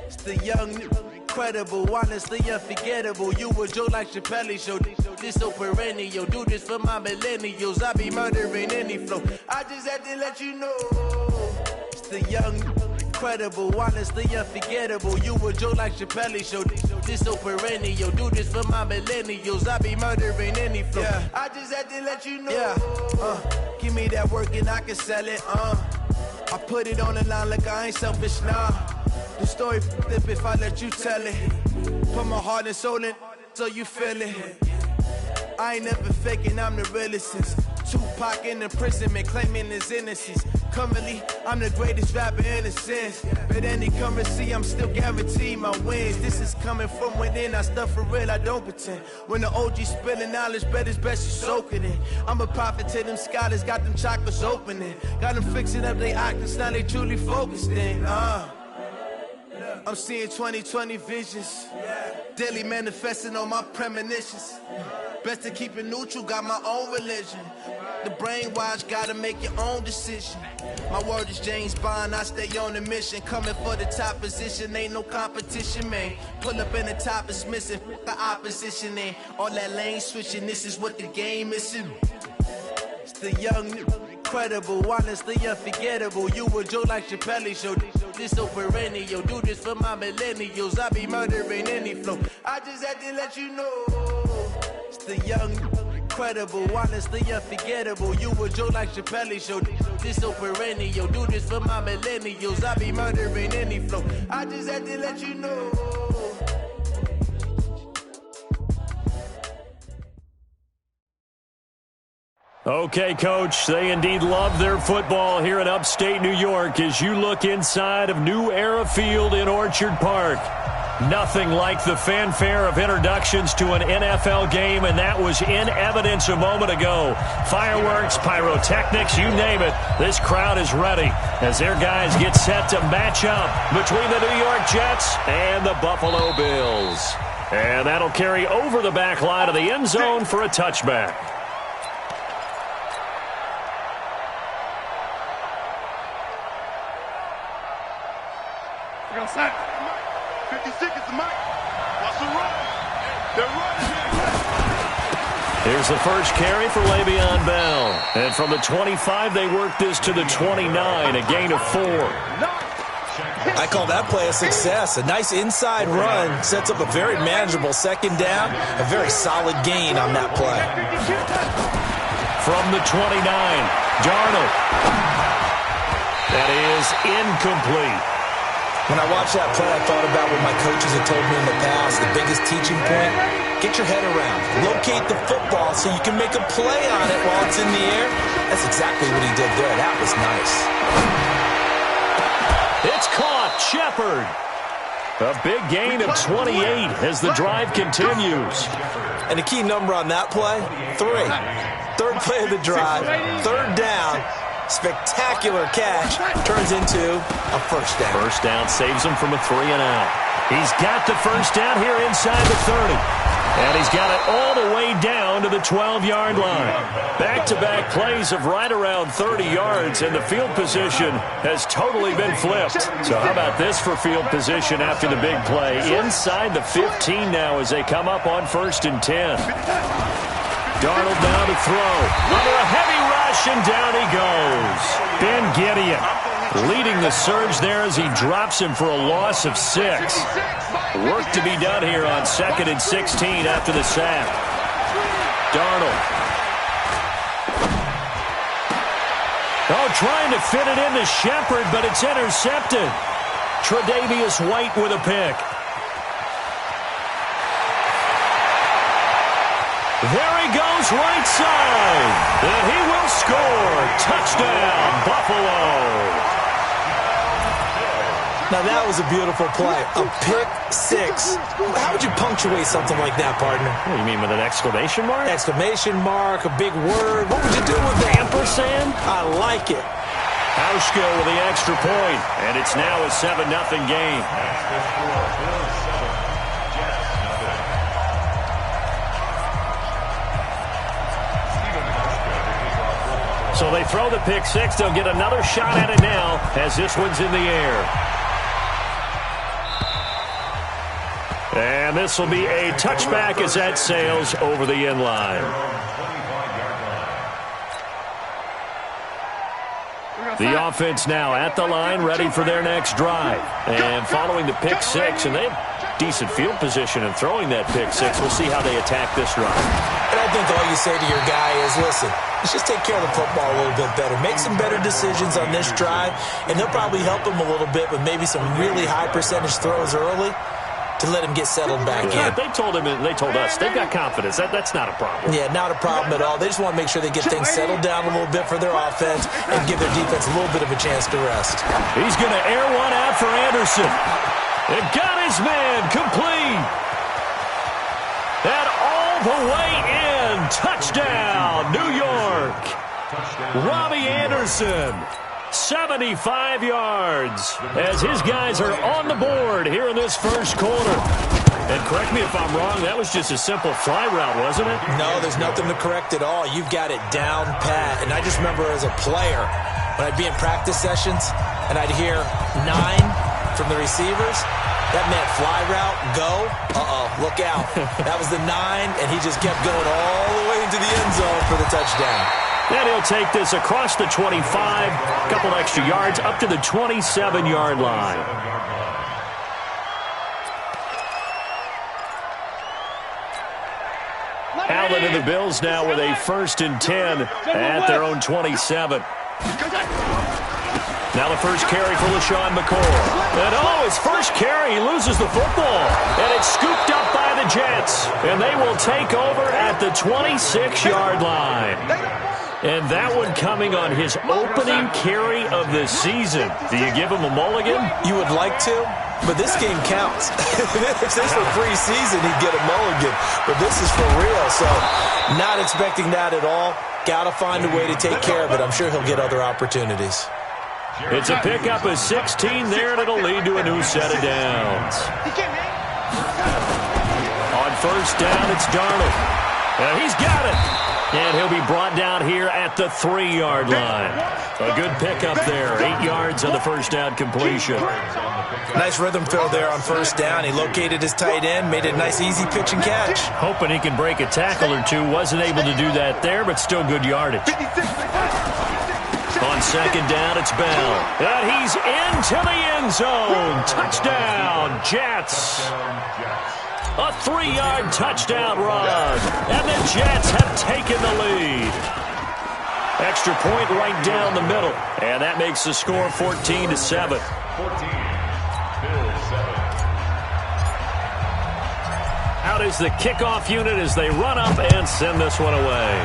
It's the young, incredible, honestly unforgettable. You a joke like Chappelle Show. This so perennial. Do this for my millennials. I be murdering any flow. I just had to let you know. It's the young, incredible, honestly unforgettable. You a joke like Chappelle Show. This so perennial. Do this for my millennials. I be murdering any flow. Yeah. I just had to let you know. Yeah. Give me that work and I can sell it. I put it on the line like I ain't selfish, nah. The story flip if I let you tell it. Put my heart and soul in so you feel it. I ain't never faking, I'm the realest since Tupac in imprisonment, claiming his innocence. Currently, I'm the greatest rapper in a sense. But any currency, I'm still guaranteed my wins. This is coming from within, I stuff for real, I don't pretend. When the OG spilling knowledge, bet it's best you soak it in. I'm a prophet to them scholars, got them chakras opening. Got them fixing up they octaves, now they truly focused in. I'm seeing 2020 visions. Daily manifesting on my premonitions. Best to keep it neutral, got my own religion. The brainwash, gotta make your own decision. My word is James Bond, I stay on a mission. Coming for the top position, ain't no competition, man. Pull up in the top is missing, the opposition in. All that lane switching, this is what the game is. It's the young, incredible, honestly unforgettable. You a joke like Chappelle Show. This so perennial. Do this for my millennials. I be murdering any flow. I just had to let you know. It's the young, incredible, honestly unforgettable. You a joke like Chappelle Show. This so perennial. Do this for my millennials. I be murdering any flow. I just had to let you know. Okay, Coach, they indeed love their football here in upstate New York as you look inside of New Era Field in Orchard Park. Nothing like the fanfare of introductions to an NFL game, and that was in evidence a moment ago. Fireworks, pyrotechnics, you name it. This crowd is ready as their guys get set to match up between the New York Jets and the Buffalo Bills. And that'll carry over the back line of the end zone for a touchback. Outside. 50 seconds, Mike. What's the run? They're running. Here's the first carry for Le'Veon Bell. And from the 25, they work this to the 29, a gain of 4. I call that play a success. A nice inside run sets up a very manageable second down. A very solid gain on that play. From the 29, Darnold. That is incomplete. When I watched that play, I thought about what my coaches had told me in the past. The biggest teaching point, get your head around. Locate the football so you can make a play on it while it's in the air. That's exactly what he did there. That was nice. It's caught. Shepard. A big gain of 28 as the drive continues. And the key number on that play, 3. Third play of the drive, third down. Spectacular catch turns into a first down. First down saves him from a 3-and-out. He's got the first down here inside the 30. And he's got it all the way down to the 12-yard line. Back-to-back plays of right around 30 yards, and the field position has totally been flipped. So how about this for field position after the big play? Inside the 15 now as they come up on 1st and 10. Darnold now to throw. Under a heavy rush, and down he goes. Ben Gideon leading the surge there as he drops him for a loss of 6. Work to be done here on 2nd and 16 after the sack. Darnold. Oh, trying to fit it into Shepard, but it's intercepted. Tre'Davious White with a pick. There he goes, right side. And he will score. Touchdown, Buffalo. Now, that was a beautiful play. A pick 6. How would you punctuate something like that, partner? What do you mean, with an exclamation mark? Exclamation mark, a big word. What would you do with that? Ampersand? I like it. Hauschka with the extra point, and it's now a 7-0 game. So they throw the pick six. They'll get another shot at it now as this one's in the air. And this will be a touchback as that sails over the end line. The offense now at the line, ready for their next drive. And following the pick six, and they have decent field position in throwing that pick six. We'll see how they attack this drive. And I think all you say to your guy is, listen, let's just take care of the football a little bit better. Make some better decisions on this drive, and they'll probably help him a little bit with maybe some really high percentage throws early to let him get settled back in. They told him, and they told us, they've got confidence. That's not a problem. Yeah, not a problem at all. They just want to make sure they get things settled down a little bit for their offense and give their defense a little bit of a chance to rest. He's going to air one out for Anderson. And got his man complete. And all the way in. Touchdown, New York. Robbie Anderson. 75 yards as his guys are on the board here in this first quarter. And correct me if I'm wrong, that was just a simple fly route, wasn't it? No, there's nothing to correct at all. You've got it down pat. And I just remember as a player, when I'd be in practice sessions and I'd hear 9 from the receivers, that meant fly route, go, look out. That was the 9, and he just kept going all the way into the end zone for the touchdown. And he'll take this across the 25, a couple extra yards, up to the 27-yard line. Allen and the Bills now with a 1st and 10 at their own 27. Now the first carry for LaShawn McCoy. And his first carry, he loses the football. And it's scooped up by the Jets. And they will take over at the 26-yard line. And that one coming on his opening carry of the season. Do you give him a mulligan? You would like to, but this game counts. If this were preseason, he'd get a mulligan. But this is for real, so not expecting that at all. Got to find a way to take care of it. I'm sure he'll get other opportunities. It's a pickup of 16 there, and it'll lead to a new set of downs. On first down, it's Darnold. And he's got it. And he'll be brought down here at the 3-yard line. A good pickup there. 8 yards on the first down completion. Nice rhythm fill there on first down. He located his tight end, made it a nice, easy pitch and catch. Hoping he can break a tackle or two. Wasn't able to do that there, but still good yardage. On second down, it's Bell. And he's into the end zone. Touchdown, Jets. A 3-yard touchdown run. And the Jets have taken the lead. Extra point right down the middle. And that makes the score 14-7. Out is the kickoff unit as they run up and send this one away.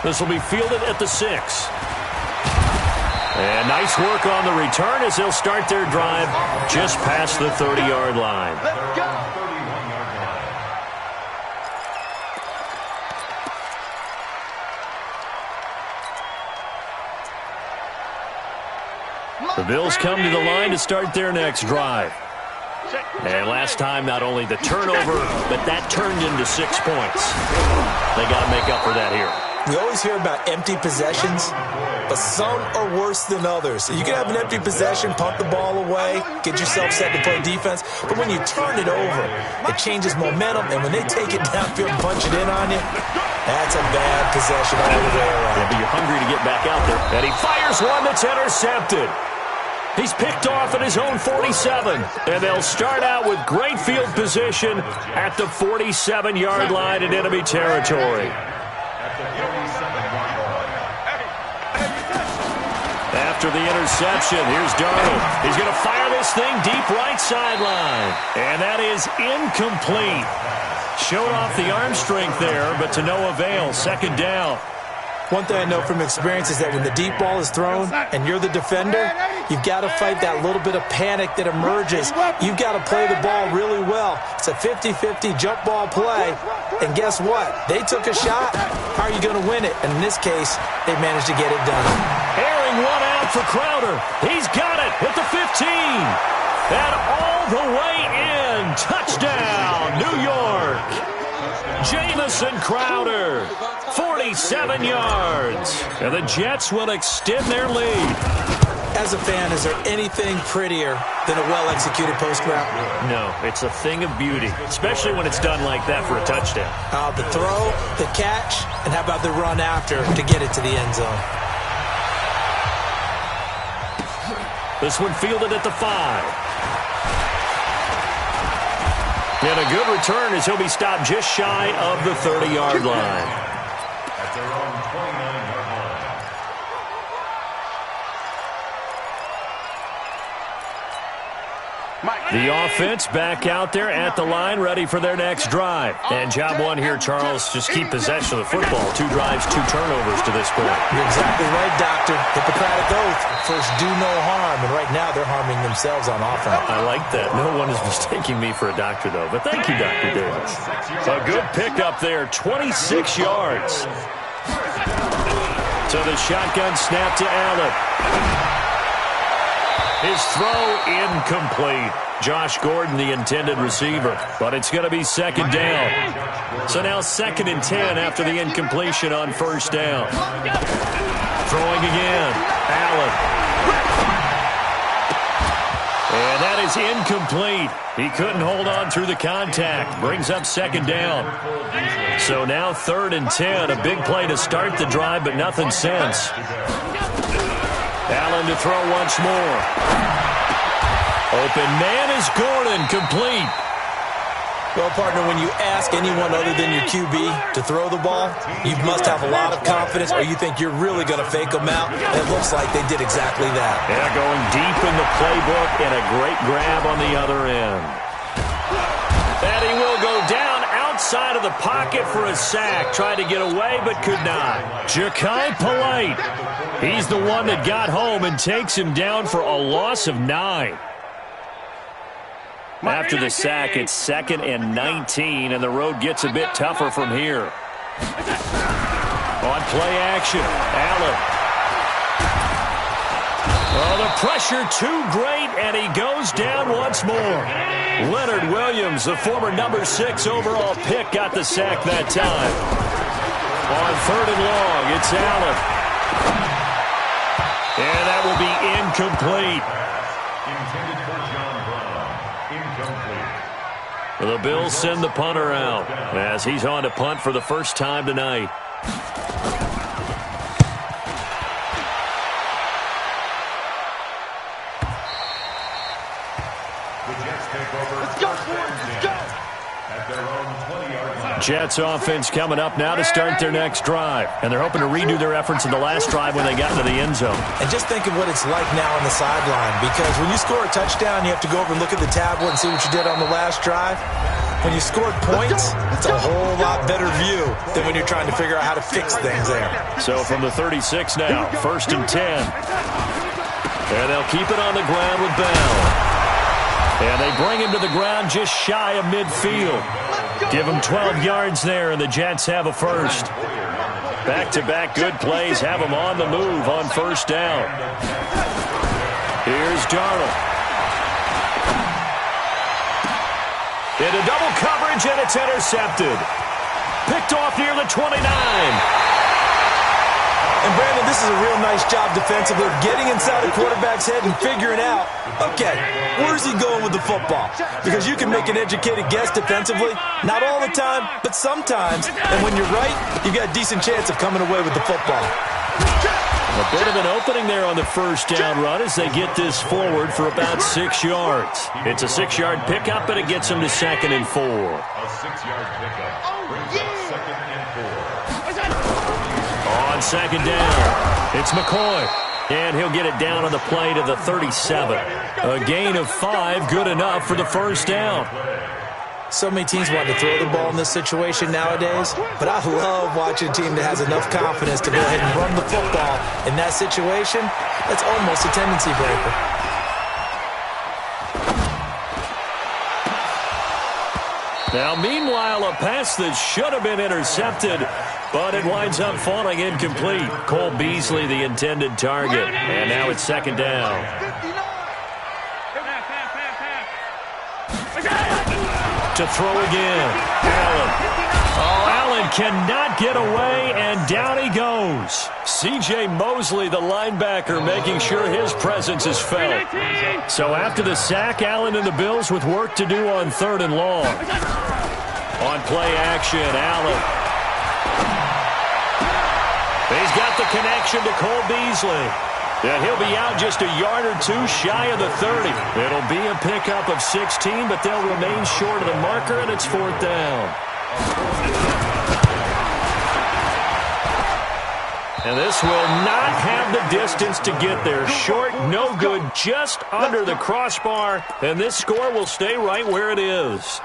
This will be fielded at the 6. And nice work on the return as they'll start their drive just past the 30-yard line. The Bills come to the line to start their next drive. And last time, not only the turnover, but that turned into 6 points. They got to make up for that here. We always hear about empty possessions, but some are worse than others. You can have an empty possession, punt the ball away, get yourself set to play defense, but when you turn it over, it changes momentum, and when they take it downfield and punch it in on you, that's a bad possession all the way around. Yeah, but you're hungry to get back out there. And he fires one that's intercepted. He's picked off at his own 47, and they'll start out with great field position at the 47-yard line in enemy territory. After the interception, here's Darnold. He's going to fire this thing deep right sideline. And that is incomplete. Showed off the arm strength there, but to no avail. Second down. One thing I know from experience is that when the deep ball is thrown and you're the defender, you've got to fight that little bit of panic that emerges. You've got to play the ball really well. It's a 50-50 jump ball play. And guess what? They took a shot. How are you going to win it? And in this case, they managed to get it done. Airing one out for Crowder. He's got it at the 15. And all the way in. Touchdown, New York. Jamison Crowder, 47 yards. And the Jets will extend their lead. As a fan, is there anything prettier than a well-executed post route? No, it's a thing of beauty, especially when it's done like that for a touchdown. The throw, the catch, and how about the run after to get it to the end zone? This one fielded at the 5. And a good return as he'll be stopped just shy of the 30-yard line. At their own 29-yard line. The offense back out there at the line, ready for their next drive. And job one here, Charles, just keep possession of the football. 2 drives, 2 turnovers to this point. You're exactly right, Doctor. Hippocratic oath. First, do no harm. And right now, they're harming themselves on offense. I like that. No one is mistaking me for a doctor, though. But thank you, Dr. Davis. A good pickup there, 26 yards. So the shotgun snap to Allen. His throw incomplete. Josh Gordon, the intended receiver. But it's going to be second down. So now 2nd and 10 after the incompletion on first down. Throwing again. Allen. And that is incomplete. He couldn't hold on through the contact. Brings up second down. So now 3rd and 10. A big play to start the drive, but nothing since. Allen to throw once more. Open man is Gordon, complete. Well, partner, when you ask anyone other than your QB to throw the ball, you must have a lot of confidence or you think you're really going to fake them out. And it looks like they did exactly that. Yeah, going deep in the playbook and a great grab on the other end. And he will go down outside of the pocket for a sack. Tried to get away but could not. Ja'Kai Polite. He's the one that got home and takes him down for a loss of 9. After the sack, it's 2nd and 19, and the road gets a bit tougher from here. On play action, Allen. Oh, the pressure too great, and he goes down once more. Leonard Williams, the former number 6 overall pick, got the sack that time. On 3rd and long, it's Allen. And that will be incomplete. Intended for John Brown. Incomplete. The Bills send the punter out as he's on to punt for the first time tonight. The Jets take over. Let's go, let's go. At their own 20-yard line. Jets offense coming up now to start their next drive. And they're hoping to redo their efforts in the last drive when they got into the end zone. And just think of what it's like now on the sideline, because when you score a touchdown, you have to go over and look at the tablet and see what you did on the last drive. When you scored points, it's a whole lot better view than when you're trying to figure out how to fix things there. So from the 36 now, 1st and 10. And they'll keep it on the ground with Bell. And they bring him to the ground just shy of midfield. Give him 12 yards there, and the Jets have a first. Back-to-back good plays have him on the move on first down. Here's Darnold. Into double coverage, and it's intercepted. Picked off near the 29. And, Brandon, this is a real nice job defensively of getting inside a quarterback's head and figuring out, okay, where's he going with the football? Because you can make an educated guess defensively. Not all the time, but sometimes. And when you're right, you've got a decent chance of coming away with the football. A bit of an opening there on the first down run as they get this forward for about 6 yards. It's a 6-yard pickup, and it gets them to 2nd and 4. A 6-yard pickup brings up 2nd and 4. On second down, it's McCoy. And he'll get it down on the play to the 37. A gain of 5, good enough for the first down. So many teams want to throw the ball in this situation nowadays, but I love watching a team that has enough confidence to go ahead and run the football. In that situation, that's almost a tendency breaker. Now, meanwhile, a pass that should have been intercepted, but it winds up falling incomplete. Cole Beasley, the intended target, and now it's second down. To throw again, Allen. Oh, cannot get away, and down he goes. C.J. Mosley, the linebacker, making sure his presence is felt. So after the sack, Allen and the Bills with work to do on 3rd and long. On play action, Allen. He's got the connection to Cole Beasley. And he'll be out just a yard or two shy of the 30. It'll be a pickup of 16, but they'll remain short of the marker, and it's 4th down. And this will not have the distance to get there. Short, no good, just under the crossbar. And this score will stay right where it is.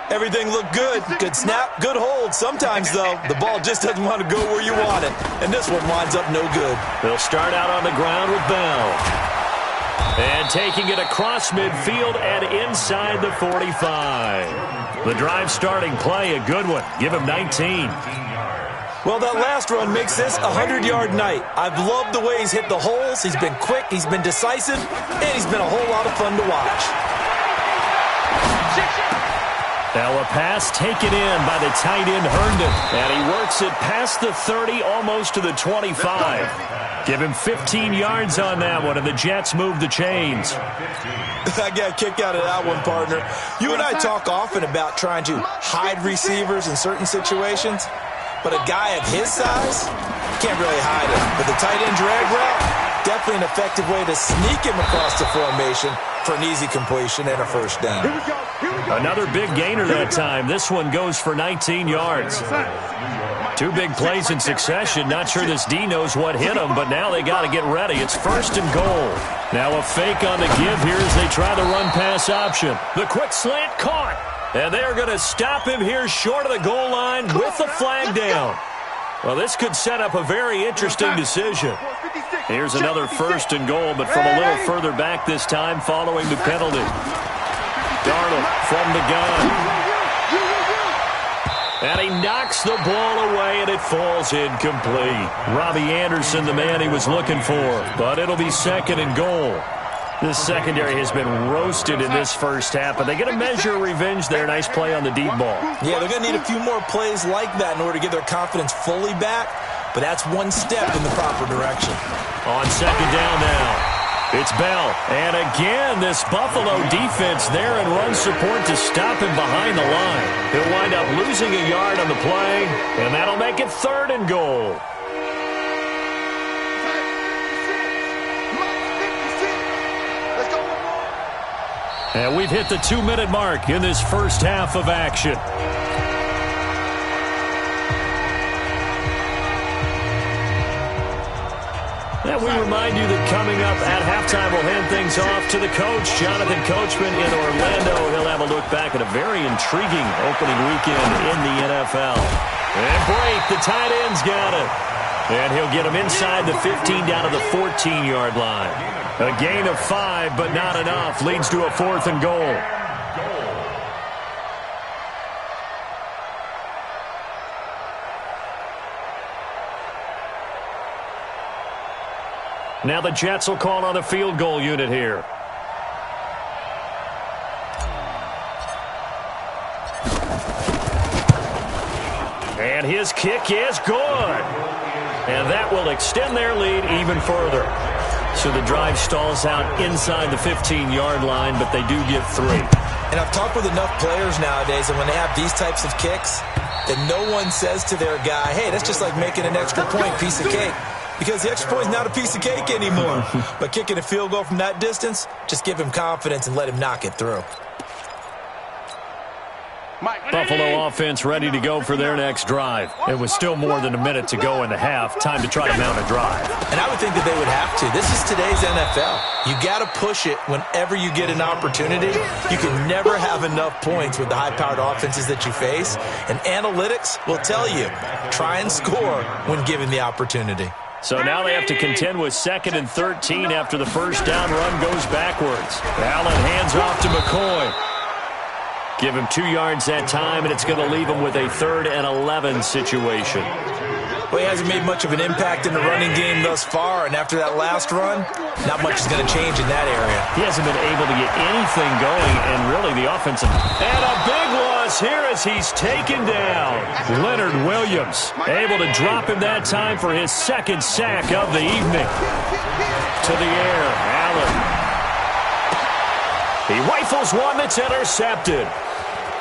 Everything looked good. Good snap, good hold. Sometimes, though, the ball just doesn't want to go where you want it. And this one winds up no good. They'll start out on the ground with Bell. And taking it across midfield and inside the 45. The drive starting play, a good one. Give him 19. Well, that last run makes this a 100-yard night. I've loved the way he's hit the holes. He's been quick, he's been decisive, and he's been a whole lot of fun to watch. Now a pass taken in by the tight end Herndon. And he works it past the 30, almost to the 25. Give him 15 yards on that one, and the Jets move the chains. I got a kick out of that one, partner. You and I talk often about trying to hide receivers in certain situations. But a guy of his size, can't really hide him. But the tight end drag route, definitely an effective way to sneak him across the formation for an easy completion and a first down. Another big gainer that time. This one goes for 19 yards. 2 big plays in succession. Not sure this D knows what hit him, but now they got to get ready. It's 1st and goal. Now a fake on the give here as they try the run-pass option. The quick slant caught. And they're going to stop him here short of the goal line with the flag down. Well, this could set up a very interesting decision. Here's another 1st and goal, but from a little further back this time following the penalty. Darnold from the gun. And he knocks the ball away, and it falls incomplete. Robbie Anderson, the man he was looking for, but it'll be 2nd and goal. This secondary has been roasted in this first half, but they get a measure of revenge there. Nice play on the deep ball. Yeah, they're going to need a few more plays like that in order to get their confidence fully back, but that's one step in the proper direction. On 2nd down now, it's Bell. And again, this Buffalo defense there and run support to stop him behind the line. He'll wind up losing a yard on the play, and that'll make it 3rd and goal. And we've hit the 2-minute mark in this first half of action. And we remind you that coming up at halftime, we'll hand things off to the coach, Jonathan Coachman in Orlando. He'll have a look back at a very intriguing opening weekend in the NFL. And break, the tight end's got it. And he'll get him inside the 15 down to the 14-yard line. A gain of 5, but not enough. Leads to a 4th and goal. Now the Jets will call on the field goal unit here. And his kick is good. And that will extend their lead even further. So the drive stalls out inside the 15-yard line, but they do get 3. And I've talked with enough players nowadays, and when they have these types of kicks, that no one says to their guy, hey, that's just like making an extra point, piece of cake. Because the extra point is not a piece of cake anymore. But kicking a field goal from that distance, just give him confidence and let him knock it through. Buffalo offense ready to go for their next drive. It was still more than a minute to go in the half. Time to try to mount a drive. And I would think that they would have to. This is today's NFL. You got to push it whenever you get an opportunity. You can never have enough points with the high-powered offenses that you face. And analytics will tell you, try and score when given the opportunity. So now they have to contend with 2nd and 13 after the first down run goes backwards. Allen hands off to McCoy. Give him 2 yards that time, and it's going to leave him with a 3rd and 11 situation. Well, he hasn't made much of an impact in the running game thus far, and after that last run, not much is going to change in that area. He hasn't been able to get anything going, and really the offensive. And a big one pass here as he's taken down. Leonard Williams able to drop him that time for his second sack of the evening. To the air, Allen. He rifles one that's intercepted.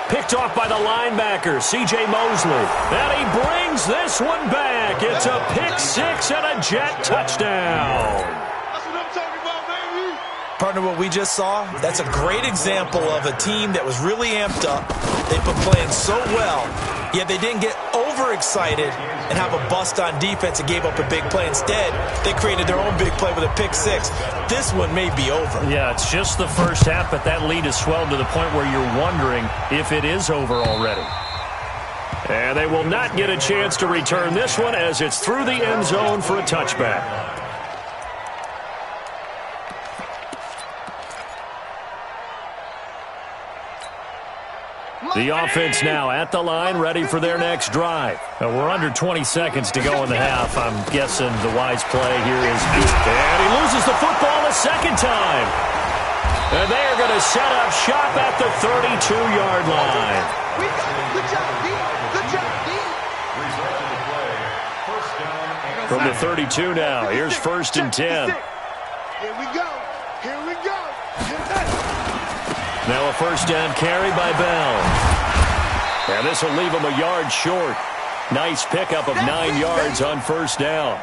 Picked off by the linebacker, C.J. Mosley. And he brings this one back. It's a pick six and a Jet touchdown. That's what I'm talking about, baby. Partner, what we just saw, that's a great example of a team that was really amped up. They've been playing so well, yet they didn't get overexcited and have a bust on defense and gave up a big play. Instead, they created their own big play with a pick six. This one may be over. Yeah, it's just the first half, but that lead has swelled to the point where you're wondering if it is over already. And they will not get a chance to return this one as it's through the end zone for a touchback. The offense now at the line, ready for their next drive. We're under 20 seconds to go in the half. I'm guessing the wise play here is... And he loses the football a second time. And they are going to set up shop at the 32-yard line. From the 32 now, here's 1st and 10. Here we go. Here we go. Now a first down carry by Bell. And this will leave him a yard short. Nice pickup of 9 yards on first down.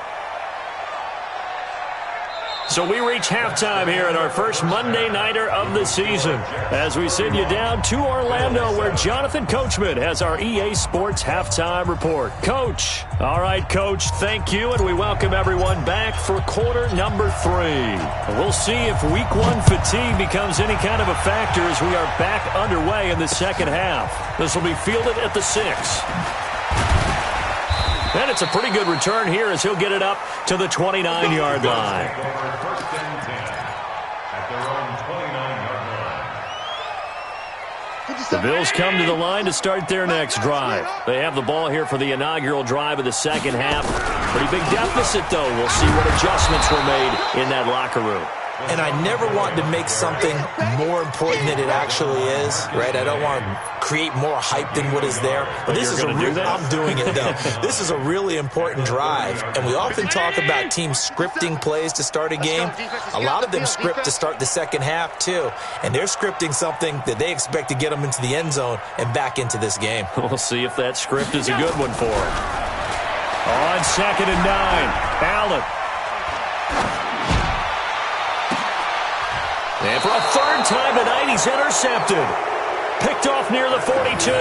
So we reach halftime here in our first Monday Nighter of the season as we send you down to Orlando where Jonathan Coachman has our EA Sports Halftime Report. Coach. All right, Coach, thank you, and we welcome everyone back for quarter number 3. We'll see if week 1 fatigue becomes any kind of a factor as we are back underway in the second half. This will be fielded at the 6. And it's a pretty good return here as he'll get it up to the 29-yard line. The Bills come to the line to start their next drive. They have the ball here for the inaugural drive of the second half. Pretty big deficit, though. We'll see what adjustments were made in that locker room. And I never want to make something more important than it actually is, right? I don't want to create more hype than what is there. But this is a real, I'm doing it, though. This is a really important drive. And we often talk about teams scripting plays to start a game. A lot of them script to start the second half, too. And they're scripting something that they expect to get them into the end zone and back into this game. We'll see if that script is a good one for them. On 2nd and 9, Allen. And for a third time tonight, he's intercepted. Picked off near the 42.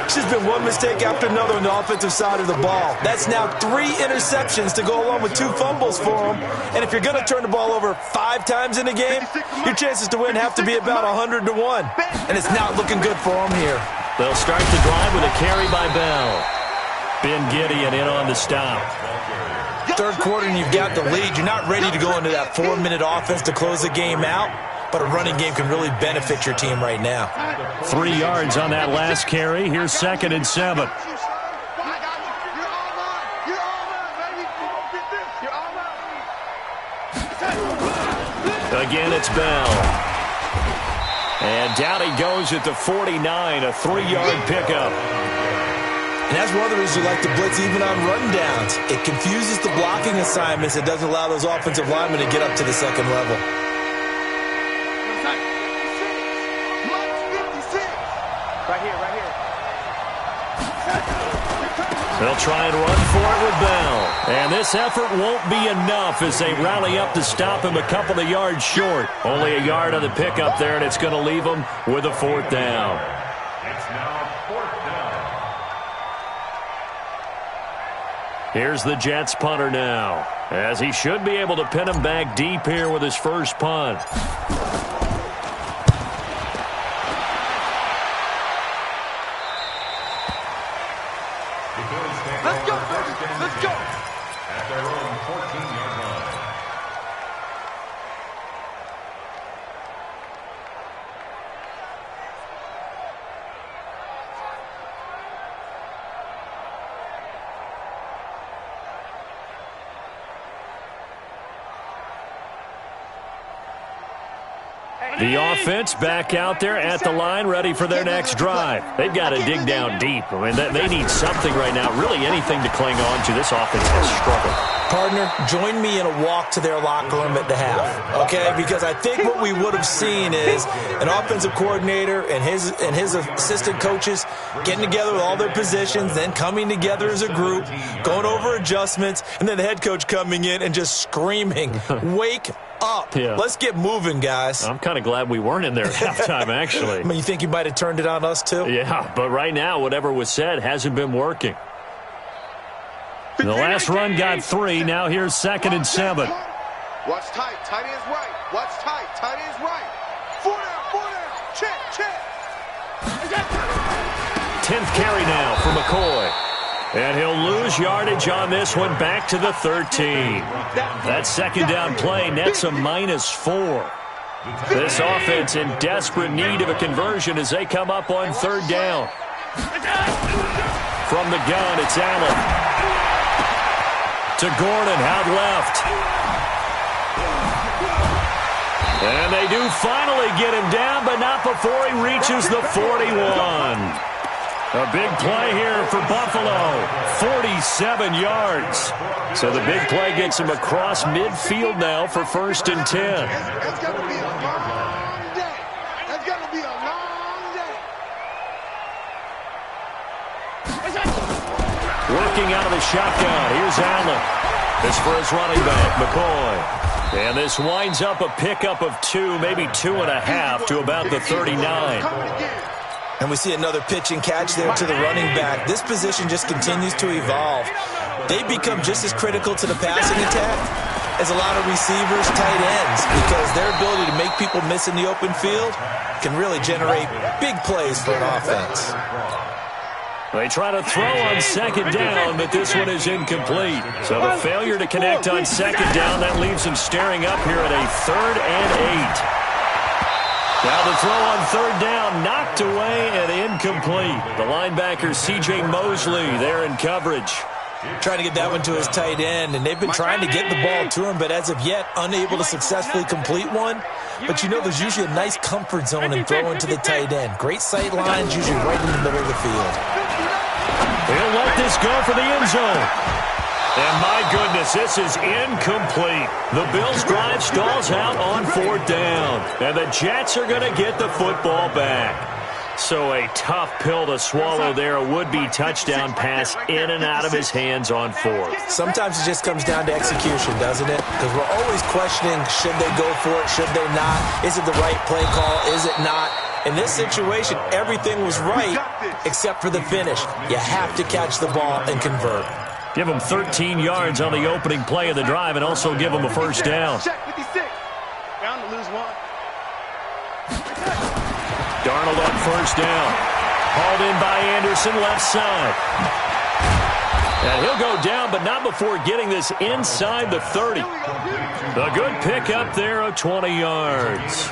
It's just been one mistake after another on the offensive side of the ball. That's now 3 interceptions to go along with 2 fumbles for him. And if you're going to turn the ball over 5 times in a game, your chances to win have to be about 100 to 1. And it's not looking good for him here. They'll start the drive with a carry by Bell. Ben Gideon in on the stop. Third quarter and you've got the lead. You're not ready to go into that 4-minute offense to close the game out, but a running game can really benefit your team right now. 3 yards on that last carry. Here's 2nd and 7. Again, it's Bell. And down he goes at the 49, a 3-yard pickup. And that's one of the reasons we like to blitz even on rundowns. It confuses the blocking assignments. It doesn't allow those offensive linemen to get up to the second level. They'll try and run for it with Bell. And this effort won't be enough as they rally up to stop him a couple of yards short. Only a yard on the pickup there, and it's going to leave him with a 4th down. It's now 4th down. Here's the Jets punter now, as he should be able to pin him back deep here with his first punt. Let's go, baby. Let's go. At their own 14-yard line. The offense back out there at the line, ready for their next drive. They've got to dig down deep. I mean, they need something right now, really anything to cling on to. This offense has struggled. Partner, join me in a walk to their locker room at the half, okay? Because I think what we would have seen is an offensive coordinator and his assistant coaches getting together with all their positions, then coming together as a group, going over adjustments, and then the head coach coming in and just screaming, wake up. Yeah. Let's get moving, guys. I'm kind of glad we weren't in there at halftime, actually. I mean, you think you might have turned it on us, too? Yeah, but right now, whatever was said hasn't been working. The last run got 3. Now here's 2nd and 7. Watch tight. Tight ends right. Watch tight. Tight ends right. 4 down. Check. 10th carry now for McCoy. And he'll lose yardage on this one, back to the 13. That second down play nets a -4. This offense in desperate need of a conversion as they come up on 3rd down. From the gun, it's Allen. To Gordon, out left. And they do finally get him down, but not before he reaches the 41. A big play here for Buffalo, 47 yards. So the big play gets him across midfield now for 1st and 10. That's going to be a long day. That's going to be a long day. Working out of the shotgun, here's Allen. This for his running back, McCoy. And this winds up a pickup of 2, maybe 2.5 to about the 39. And we see another pitch and catch there to the running back. This position just continues to evolve. They become just as critical to the passing attack as a lot of receivers, tight ends, because their ability to make people miss in the open field can really generate big plays for an offense. They try to throw on 2nd down, but this one is incomplete. So the failure to connect on 2nd down, that leaves them staring up here at a 3rd and 8. Now the throw on 3rd down, knocked away and incomplete. The linebacker, C.J. Mosley, there in coverage. Trying to get that one to his tight end, and they've been trying to get the ball to him, but as of yet, unable to successfully complete one. But you know there's usually a nice comfort zone in throwing to the tight end. Great sight lines, usually right in the middle of the field. He'll let this go for the end zone. And my goodness, this is incomplete. The Bills' drive stalls out on 4th down. And the Jets are going to get the football back. So a tough pill to swallow there. A would-be touchdown pass in and out of his hands on 4th. Sometimes it just comes down to execution, doesn't it? Because we're always questioning, should they go for it, should they not? Is it the right play call, is it not? In this situation, everything was right except for the finish. You have to catch the ball and convert. Give them 13 yards on the opening play of the drive and also give them a 1st down. Check 56. Bound to lose 1. Darnold on 1st down. Hauled in by Anderson, left side. And he'll go down, but not before getting this inside the 30. A good pickup there of 20 yards.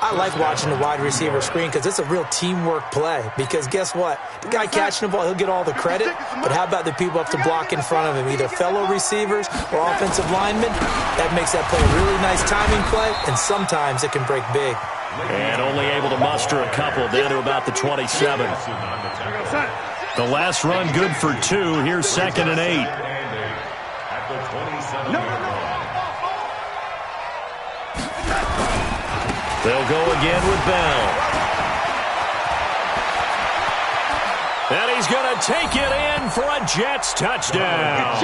I like watching the wide receiver screen because it's a real teamwork play. Because guess what? The guy catching the ball, he'll get all the credit. But how about the people up to block in front of him, either fellow receivers or offensive linemen? That makes that play a really nice timing play, and sometimes it can break big. And only able to muster a couple down to about the 27. The last run good for 2. Here's 2nd and 8. They'll go again with Bell. And he's going to take it in for a Jets touchdown.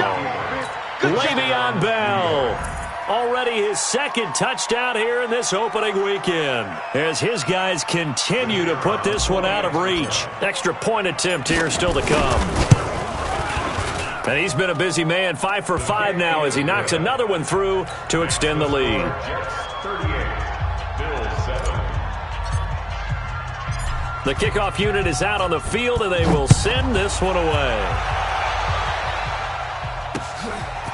Le'Veon Bell. Already his 2nd touchdown here in this opening weekend, as his guys continue to put this one out of reach. Extra point attempt here still to come. And he's been a busy man, 5 for 5 now as he knocks another one through to extend the lead. The kickoff unit is out on the field, and they will send this one away.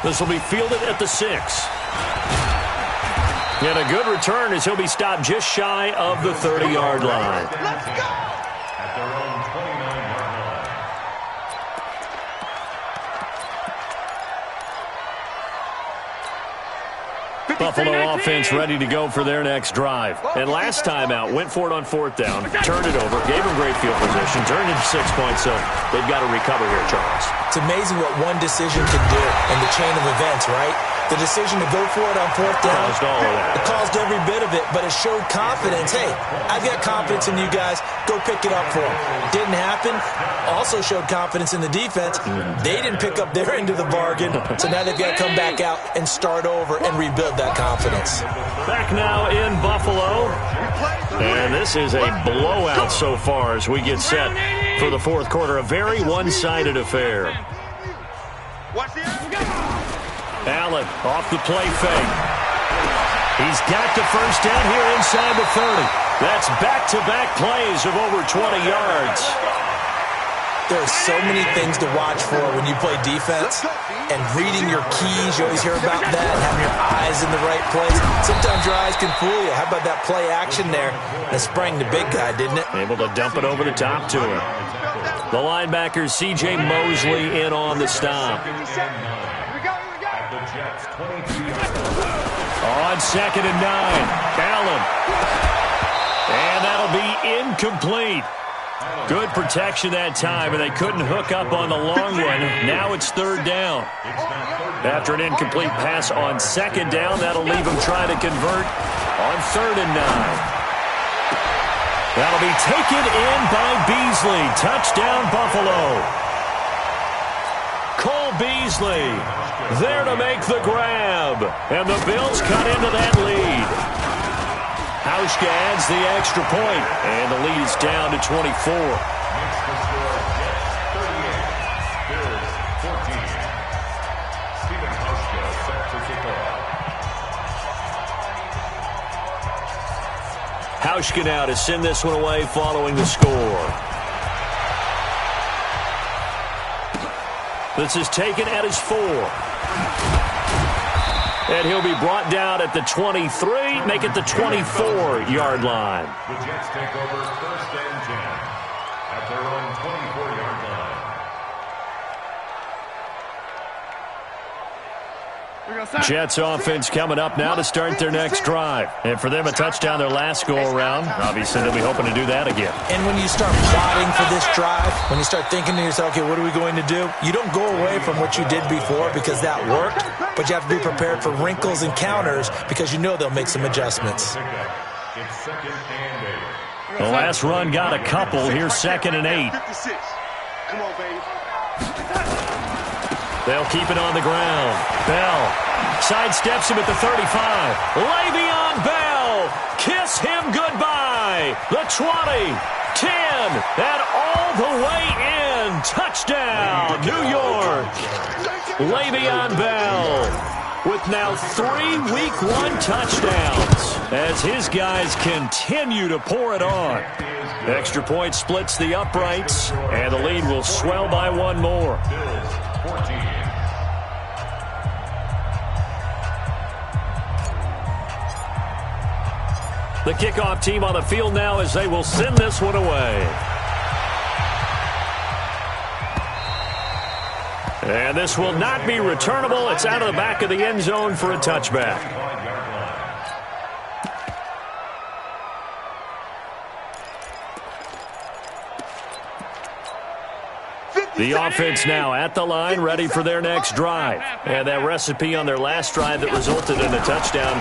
This will be fielded at the 6. And a good return as he'll be stopped just shy of the 30-yard line. Let's go! At their own 29-yard line. Buffalo offense ready to go for their next drive. And last time out, went for it on 4th down, turned it over, gave them great field position, turned into 6 points, so they've got to recover here, Charles. It's amazing what one decision can do in the chain of events, right? The decision to go for it on 4th down, caused all of that. It caused every bit of it, but it showed confidence. Hey, I've got confidence in you guys. Go pick it up for them. Didn't happen. Also showed confidence in the defense. They didn't pick up their end of the bargain, so now they've got to come back out and start over and rebuild that confidence. Back now in Buffalo, and this is a blowout so far as we get set for the 4th quarter. A very one-sided affair. Allen off the play fake. He's got the first down here inside the 30. That's back-to-back plays of over 20 yards. There are so many things to watch for when you play defense, and reading your keys, you always hear about that, and having your eyes in the right place. Sometimes your eyes can fool you. How about that play action there? That sprang the big guy, didn't it? Able to dump it over the top to him. The linebacker, C.J. Mosley, in on the stop. On 2nd and 9, Allen. And that'll be incomplete. Good protection that time, and they couldn't hook up on the long one. Now it's 3rd down. After an incomplete pass on 2nd down, that'll leave them trying to convert on 3rd and 9. That'll be taken in by Beasley. Touchdown, Buffalo. Cole Beasley there to make the grab. And the Bills cut into that lead. Hauschka adds the extra point, and the lead is down to 24. Hauschka now to send this one away following the score. This is taken at his 4. And he'll be brought down at the 23, make it the 24-yard line. The Jets take over 1st and 10 at their own 24-yard line. Jets offense coming up now to start their next drive. And for them, a touchdown their last go-around. Obviously, they'll be hoping to do that again. And when you start plotting for this drive, when you start thinking to yourself, okay, what are we going to do? You don't go away from what you did before because that worked, but you have to be prepared for wrinkles and counters because you know they'll make some adjustments. It's 2nd and 8. The last run got a couple. Here's 2nd and 8. Come on, baby. They'll keep it on the ground. Bell sidesteps him at the 35. Le'Veon Bell, kiss him goodbye. The 20, 10, and all the way in. Touchdown, New York. Le'Veon Bell with now 3 Week 1 touchdowns as his guys continue to pour it on. Extra point splits the uprights, and the lead will swell by 1 more. Bills 14. The kickoff team on the field now as they will send this one away. And this will not be returnable. It's out of the back of the end zone for a touchback. The offense now at the line, ready for their next drive. And that recipe on their last drive that resulted in a touchdown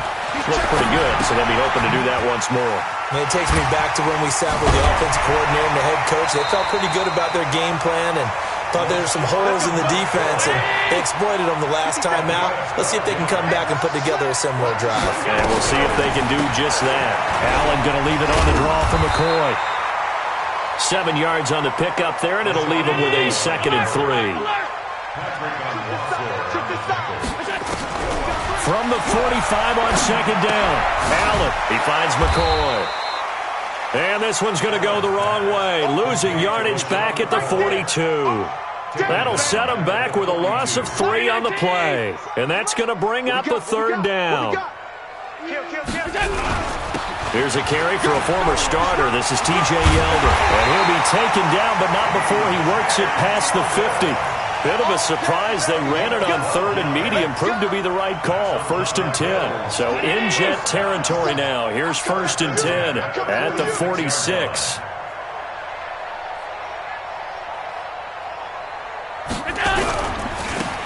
looked pretty good, so they'll be hoping to do that once more. And it takes me back to when we sat with the offensive coordinator and the head coach. They felt pretty good about their game plan and thought there were some holes in the defense, and they exploited them the last time out. Let's see if they can come back and put together a similar drive. And we'll see if they can do just that. Allen going to leave it on the draw for McCoy. 7 yards on the pickup there, and it'll leave him with a 2nd and 3. From the 45 on 2nd down. Allen, he finds McCoy. And this one's going to go the wrong way, losing yardage back at the 42. That'll set him back with a loss of 3 on the play. And that's going to bring up a 3rd down. Here's a carry for a former starter. This is T.J. Yeldon. And he'll be taken down, but not before he works it past the 50. Bit of a surprise. They ran it on 3rd and medium. Proved to be the right call. 1st and 10. So in Jet territory now. Here's 1st and 10 at the 46.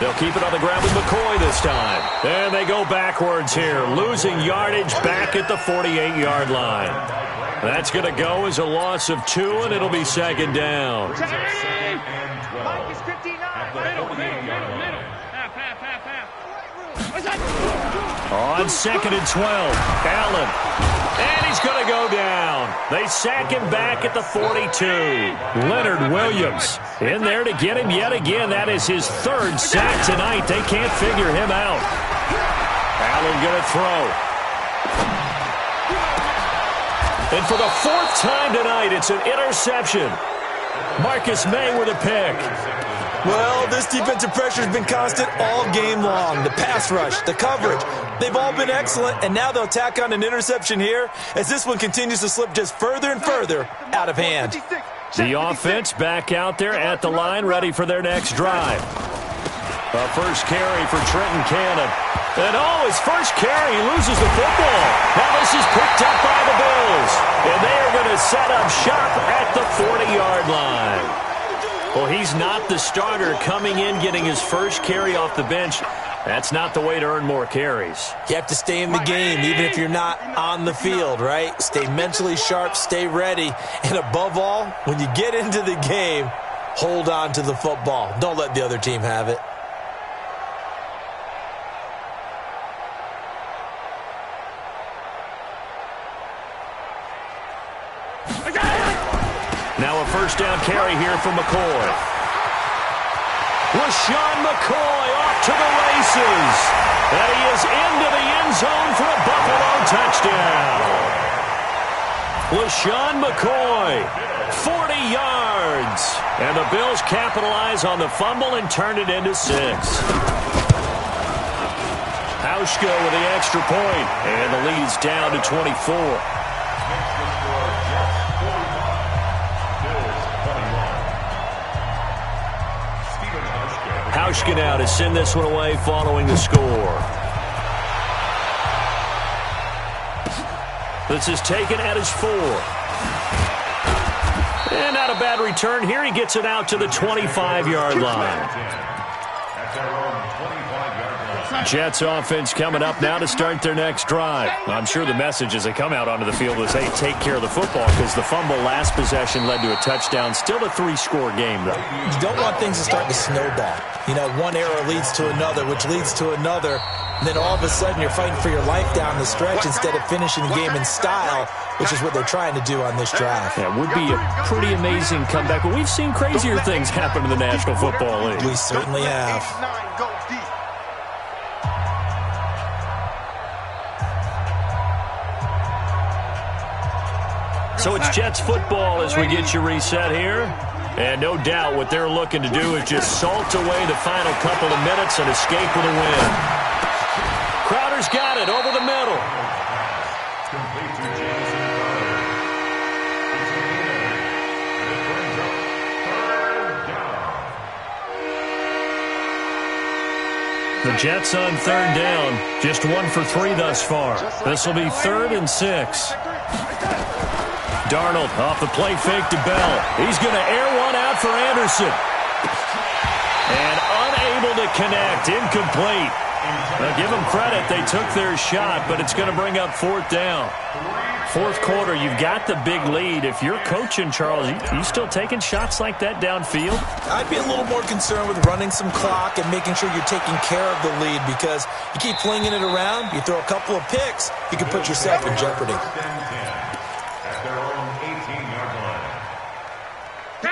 They'll keep it on the ground with McCoy this time. And they go backwards here. Losing yardage back at the 48-yard line. That's going to go as a loss of 2, and it'll be 2nd down. On 2nd and 12, Allen. And he's going to go down. They sack him back at the 42. Leonard Williams in there to get him yet again. That is his 3rd sack tonight. They can't figure him out. Allen going to throw. And for the 4th time tonight, it's an interception. Marcus May with a pick. Well, this defensive pressure has been constant all game long. The pass rush, the coverage, they've all been excellent, and now they'll tack on an interception here as this one continues to slip just further and further out of hand. The offense back out there at the line, ready for their next drive. A first carry for Trenton Cannon. And his first carry, he loses the football. Now this is picked up by the Bills. And they are going to set up shop at the 40-yard line. Well, he's not the starter coming in, getting his first carry off the bench. That's not the way to earn more carries. You have to stay in the game, even if you're not on the field, right? Stay mentally sharp, stay ready. And above all, when you get into the game, hold on to the football. Don't let the other team have it. Now a first down carry here for McCoy. LaShawn McCoy off to the races. And he is into the end zone for a Buffalo touchdown. LaShawn McCoy, 40 yards. And the Bills capitalize on the fumble and turn it into 6. Hauschka with the extra point. And the lead's down to 24. Hauschka now to send this one away following the score. This is taken at his 4. And not a bad return here. He gets it out to the 25-yard line. Jets offense coming up now to start their next drive. I'm sure the message as they come out onto the field was, hey, take care of the football, because the fumble last possession led to a touchdown. Still a 3-score game, though. You don't want things to start to snowball. You know, one error leads to another, which leads to another. And then all of a sudden you're fighting for your life down the stretch instead of finishing the game in style, which is what they're trying to do on this drive. Yeah, it would be a pretty amazing comeback, but we've seen crazier things happen in the National Football League. We certainly have. So it's Jets football as we get you reset here. And no doubt what they're looking to do is just salt away the final couple of minutes and escape with a win. Crowder's got it over the middle. The Jets on 3rd down. Just 1 for 3 thus far. This will be 3rd and 6. Darnold off the play fake to Bell. He's going to air one out for Anderson. And unable to connect. Incomplete. Now give them credit. They took their shot, but it's going to bring up 4th down. 4th quarter, you've got the big lead. If you're coaching, Charles, you still taking shots like that downfield? I'd be a little more concerned with running some clock and making sure you're taking care of the lead, because you keep flinging it around, you throw a couple of picks, you can put yourself in jeopardy.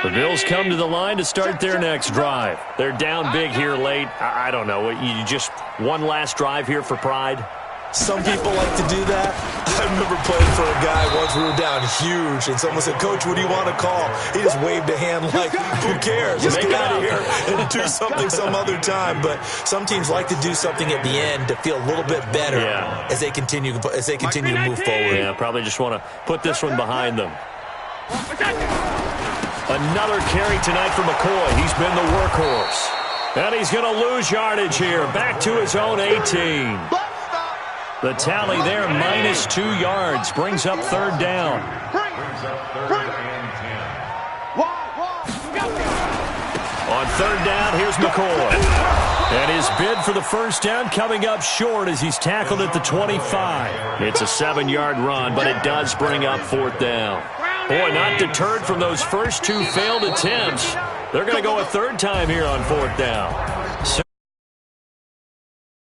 The Bills come to the line to start their next drive. They're down big here late. I don't know. You just one last drive here for pride? Some people like to do that. I remember playing for a guy once. We were down huge, and someone said, "Coach, what do you want to call?" He just waved a hand like, who cares? Let's get out of here and do something some other time. But some teams like to do something at the end to feel a little bit better as they continue to move forward. Yeah, probably just want to put this one behind them. Another carry tonight for McCoy. He's been the workhorse. And he's going to lose yardage here. Back to his own 18. The tally there, -2 yards. Brings up third down. On third down, here's McCoy. And his bid for the first down coming up short as he's tackled at the 25. It's a 7-yard run, but it does bring up fourth down. Boy, not deterred from those first 2 failed attempts. They're going to go a third time here on fourth down.